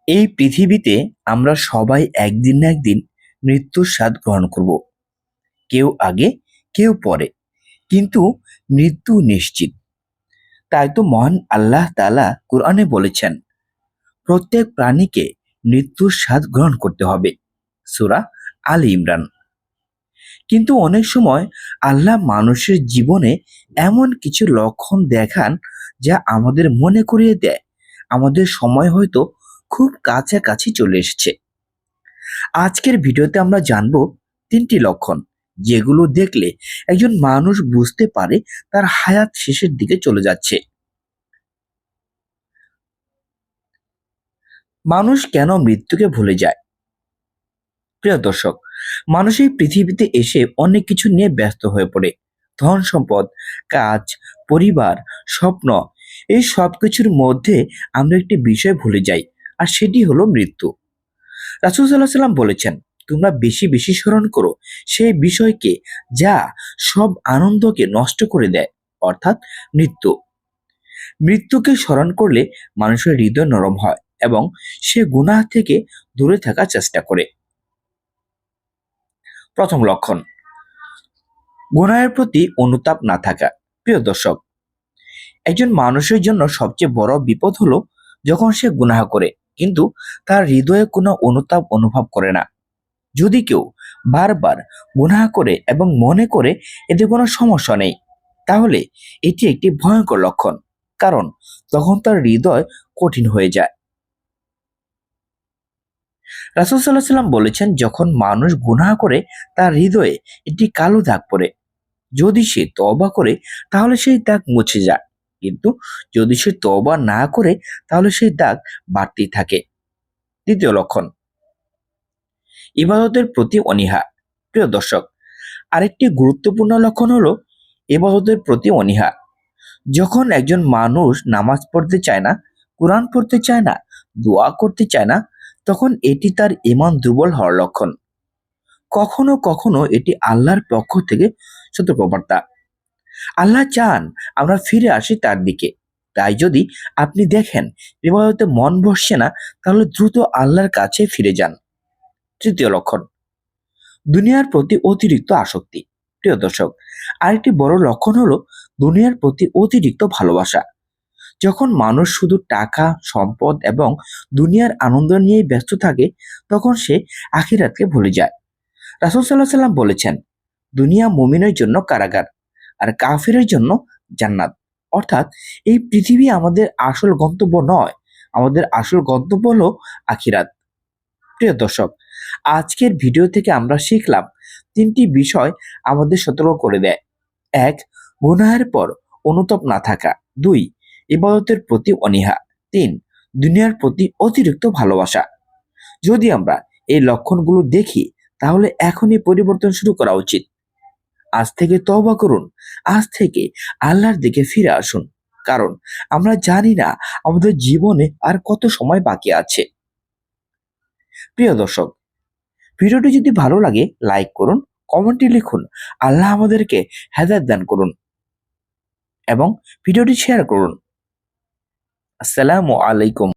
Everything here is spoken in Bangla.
এই পৃথিবীতে আমরা সবাই একদিন না একদিন মৃত্যুর স্বাদ গ্রহণ করব। কেউ আগে, কেউ পরে, কিন্তু মৃত্যু নিশ্চিত। তাই তো মহান আল্লাহ তাআলা কোরআনে বলেছেন, প্রত্যেক প্রাণীকে মৃত্যুর স্বাদ গ্রহণ করতে হবে। সূরা আলী ইমরান। কিন্তু অনেক সময় আল্লাহ মানুষের জীবনে এমন কিছু লক্ষণ দেখান যা আমাদের মনে করিয়ে দেয় আমাদের সময় হয়তো খুব কাছাকাছি চলে এসেছে। আজকের ভিডিওতে আমরা জানব 3টি লক্ষণ, যেগুলো দেখলে একজন মানুষ বুঝতে পারে তার হায়াত শেষের দিকে চলে যাচ্ছে। মানুষ কেন মৃত্যুকে ভুলে যায়? প্রিয় দর্শক, মানুষ এই পৃথিবীতে এসে অনেক কিছু নিয়ে ব্যস্ত হয়ে পড়ে। ধন সম্পদ, কাজ, পরিবার, স্বপ্ন, এই সব কিছুর মধ্যে আমরা একটি বিষয় ভুলে যাই, আর সেটি হলো মৃত্যু। রাসূল সাল্লাল্লাহু আলাইহি সাল্লাম বলেছেন, তোমরা বেশি বেশি স্মরণ করো সেই বিষয়কে যা সব আনন্দকে নষ্ট করে দেয়, অর্থাৎ মৃত্যু। মৃত্যুকে স্মরণ করলে মানুষের হৃদয় নরম হয় এবং সে গুনাহ থেকে দূরে থাকার চেষ্টা করে। প্রথম লক্ষণ, গুনাহের প্রতি অনুতাপ না থাকা। প্রিয় দর্শক, একজন মানুষের জন্য সবচেয়ে বড় বিপদ হলো যখন সে গুনাহ করে কিন্তু তার হৃদয়ে কোনো অনুতাপ অনুভব করে না। যদি কেউ বারবার গুনাহ করে এবং মনে করে এতে কোনো সমস্যা নেই, তাহলে এটি একটি ভয়ঙ্কর লক্ষণ, কারণ তখন তার হৃদয় কঠিন হয়ে যায়। রাসূল সাল্লাল্লাহু আলাইহি সাল্লাম বলেছেন, যখন মানুষ গুনাহ করে তার হৃদয়ে একটি কালো দাগ পড়ে। যদি সে তওবা করে তাহলে সেই দাগ মুছে যায়, কিন্তু যদি সে তওবা না করে তাহলে সেই দাগ বাড়তেই থাকে। দ্বিতীয় লক্ষণ, ইবাদতের প্রতি অনীহা। প্রিয় দর্শক, আরেকটি গুরুত্বপূর্ণ লক্ষণ হলো ইবাদতের প্রতি অনীহা। যখন একজন মানুষ নামাজ পড়তে চায় না, কোরআন পড়তে চায় না, দোয়া করতে চায় না, তখন এটি তার ঈমান দুর্বল হওয়ার লক্ষণ। কখনো কখনো এটি আল্লাহর পক্ষ থেকে সতর্কবার্তা। আল্লাহ চান আমরা ফিরে আসি তার দিকে। তাই যদি আপনি দেখেন ইবাদতে মন বসছে না, তাহলে দ্রুত আল্লাহর কাছে ফিরে যান। তৃতীয় লক্ষণ, দুনিয়ার প্রতি অতিরিক্ত আসক্তি। প্রিয় দর্শক, আরেকটি বড় লক্ষণ হলো দুনিয়ার প্রতি অতিরিক্ত ভালোবাসা। যখন মানুষ শুধু টাকা, সম্পদ এবং দুনিয়ার আনন্দ নিয়েই ব্যস্ত থাকে, তখন সে আখিরাতকে ভুলে যায়। রাসূল সাল্লাল্লাহু আলাইহি সাল্লাম বলেছেন, দুনিয়া মুমিনের জন্য কারাগার, আর কাফিরের জন্য জান্নাত। অর্থাৎ এই পৃথিবী আমাদের আসল গন্তব্য নয়, আমাদের আসল গন্তব্য হলো আখিরাত। প্রিয় দর্শক, আজকের ভিডিও থেকে আমরা শিখলাম 3টি বিষয় আমাদের সতর্ক করে দেয়। 1. গুনাহের পর অনুতাপ না থাকা। 2. ইবাদতের প্রতি অনীহা। 3. দুনিয়ার প্রতি অতিরিক্ত ভালোবাসা। যদি আমরা এই লক্ষণগুলো দেখি, তাহলে এখনই পরিবর্তন শুরু করা উচিত। আজ থেকে তওবা করুন, আজ থেকে আল্লাহর দিকে ফিরে আসুন, কারণ আমরা জানি না আমাদের জীবনে আর কত সময় বাকি আছে। প্রিয় দর্শক, ভিডিওটি যদি ভালো লাগে লাইক করুন, কমেন্টে লিখুন আল্লাহ আমাদেরকে হেদায়েত দান করুন, এবং ভিডিওটি শেয়ার করুন। আসসালামু আলাইকুম।